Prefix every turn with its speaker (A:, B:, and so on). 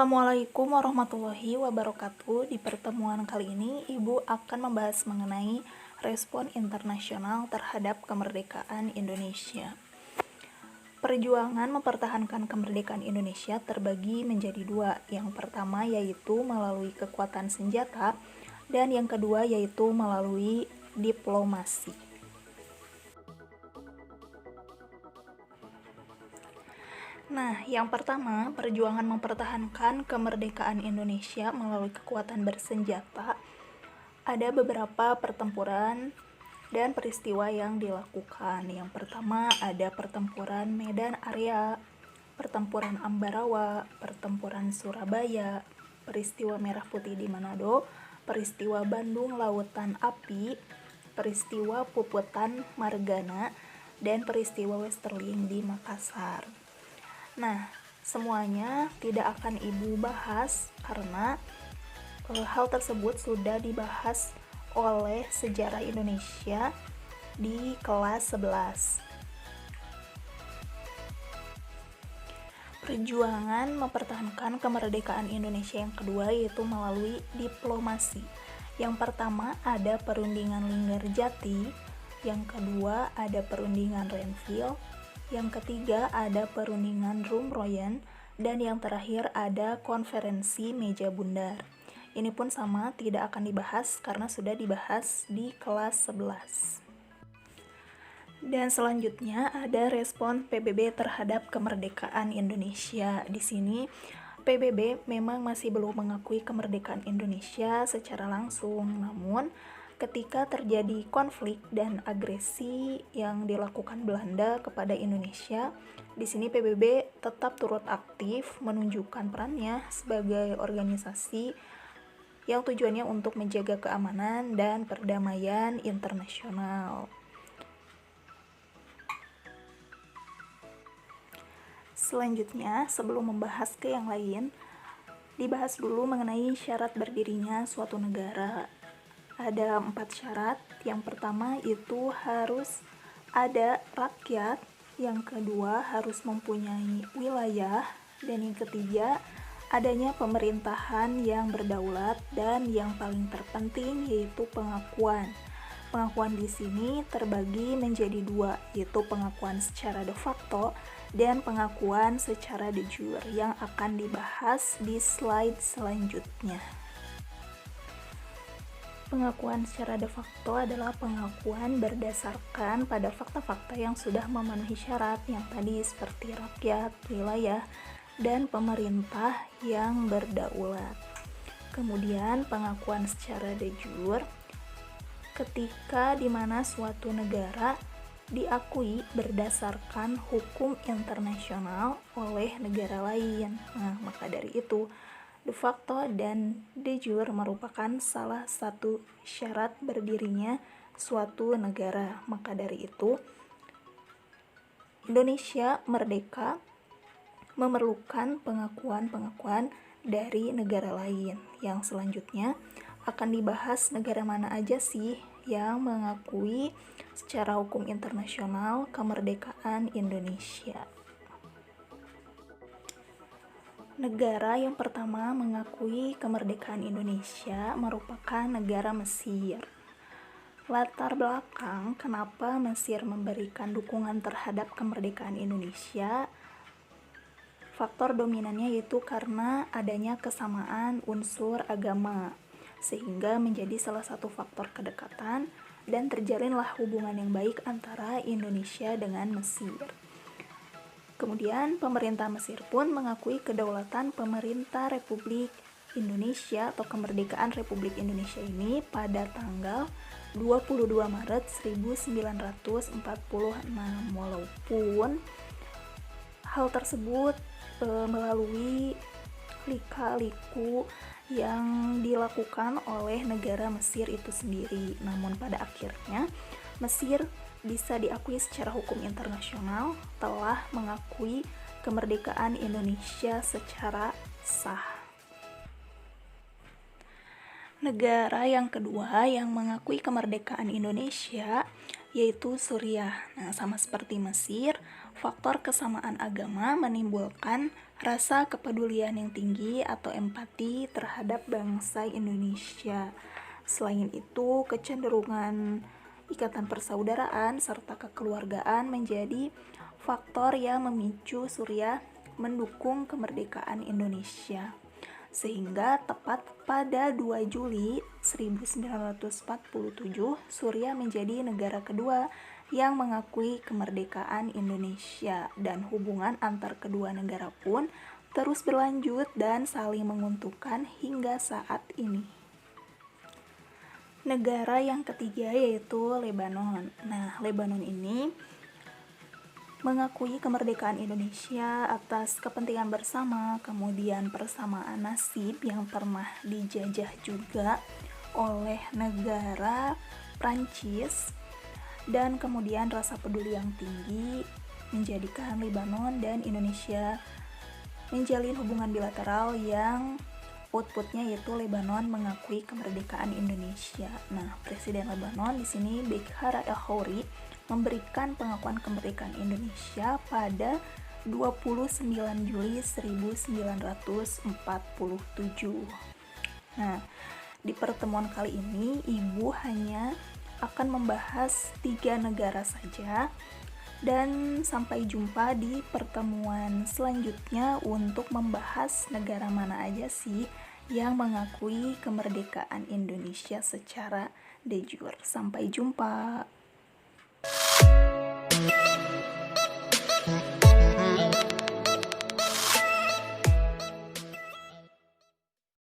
A: Assalamualaikum warahmatullahi wabarakatuh. Di pertemuan kali ini, Ibu akan membahas mengenai respon internasional terhadap kemerdekaan Indonesia. Perjuangan mempertahankan kemerdekaan Indonesia terbagi menjadi dua. Yang pertama yaitu melalui kekuatan senjata, dan yang kedua yaitu melalui diplomasi. Nah, yang pertama, perjuangan mempertahankan kemerdekaan Indonesia melalui kekuatan bersenjata. Ada beberapa pertempuran dan peristiwa yang dilakukan. Yang pertama ada pertempuran Medan Area, pertempuran Ambarawa, pertempuran Surabaya, peristiwa Merah Putih di Manado, peristiwa Bandung Lautan Api, peristiwa Puputan Margana, dan peristiwa Westerling di Makassar. Nah, semuanya tidak akan Ibu bahas karena hal tersebut sudah dibahas oleh Sejarah Indonesia di kelas 11. Perjuangan mempertahankan kemerdekaan Indonesia yang kedua yaitu melalui diplomasi. Yang pertama ada perundingan Linggarjati, yang kedua ada perundingan Renville, yang ketiga ada perundingan Rumroyen, dan yang terakhir ada konferensi Meja Bundar. Ini pun sama, tidak akan dibahas karena sudah dibahas di kelas 11. Dan selanjutnya ada respon PBB terhadap kemerdekaan Indonesia. Di sini PBB memang masih belum mengakui kemerdekaan Indonesia secara langsung, namun ketika terjadi konflik dan agresi yang dilakukan Belanda kepada Indonesia, di sini PBB tetap turut aktif menunjukkan perannya sebagai organisasi yang tujuannya untuk menjaga keamanan dan perdamaian internasional. Selanjutnya, sebelum membahas ke yang lain, dibahas dulu mengenai syarat berdirinya suatu negara. Ada 4 syarat. Yang pertama itu harus ada rakyat, yang kedua harus mempunyai wilayah, dan yang ketiga adanya pemerintahan yang berdaulat, dan yang paling terpenting yaitu pengakuan. Pengakuan di sini terbagi menjadi dua, yaitu pengakuan secara de facto dan pengakuan secara de jure yang akan dibahas di slide selanjutnya. Pengakuan secara de facto adalah pengakuan berdasarkan pada fakta-fakta yang sudah memenuhi syarat yang tadi seperti rakyat, wilayah, dan pemerintah yang berdaulat. Kemudian pengakuan secara de jure ketika di mana suatu negara diakui berdasarkan hukum internasional oleh negara lain. Nah, maka dari itu de facto dan de jure merupakan salah satu syarat berdirinya suatu negara. Maka dari itu, Indonesia merdeka memerlukan pengakuan-pengakuan dari negara lain. Yang selanjutnya akan dibahas negara mana aja sih yang mengakui secara hukum internasional kemerdekaan Indonesia. Negara yang pertama mengakui kemerdekaan Indonesia merupakan negara Mesir. Latar belakang kenapa Mesir memberikan dukungan terhadap kemerdekaan Indonesia, faktor dominannya yaitu karena adanya kesamaan unsur agama, sehingga menjadi salah satu faktor kedekatan dan terjalinlah hubungan yang baik antara Indonesia dengan Mesir. Kemudian pemerintah Mesir pun mengakui kedaulatan pemerintah Republik Indonesia atau kemerdekaan Republik Indonesia ini pada tanggal 22 Maret 1946. Walaupun hal tersebut melalui lika-liku yang dilakukan oleh negara Mesir itu sendiri. Namun pada akhirnya Mesir bisa diakui secara hukum internasional telah mengakui kemerdekaan Indonesia secara sah. Negara yang kedua yang mengakui kemerdekaan Indonesia yaitu Suriah. Nah, sama seperti Mesir, faktor kesamaan agama menimbulkan rasa kepedulian yang tinggi atau empati terhadap bangsa Indonesia. Selain itu, kecenderungan ikatan persaudaraan serta kekeluargaan menjadi faktor yang memicu Surya mendukung kemerdekaan Indonesia. Sehingga tepat pada 2 Juli 1947, Surya menjadi negara kedua yang mengakui kemerdekaan Indonesia, dan hubungan antar kedua negara pun terus berlanjut dan saling menguntungkan hingga saat ini. Negara yang ketiga yaitu Lebanon. Nah, Lebanon ini mengakui kemerdekaan Indonesia atas kepentingan bersama, kemudian persamaan nasib yang pernah dijajah juga oleh negara Prancis, dan kemudian rasa peduli yang tinggi menjadikan Lebanon dan Indonesia menjalin hubungan bilateral yang outputnya yaitu Lebanon mengakui kemerdekaan Indonesia. Nah, Presiden Lebanon di sini Bekhar el-Khouri memberikan pengakuan kemerdekaan Indonesia pada 29 Juli 1947. Nah, di pertemuan kali ini Ibu hanya akan membahas 3 negara saja, dan sampai jumpa di pertemuan selanjutnya untuk membahas negara mana aja sih yang mengakui kemerdekaan Indonesia secara de jure. Sampai jumpa.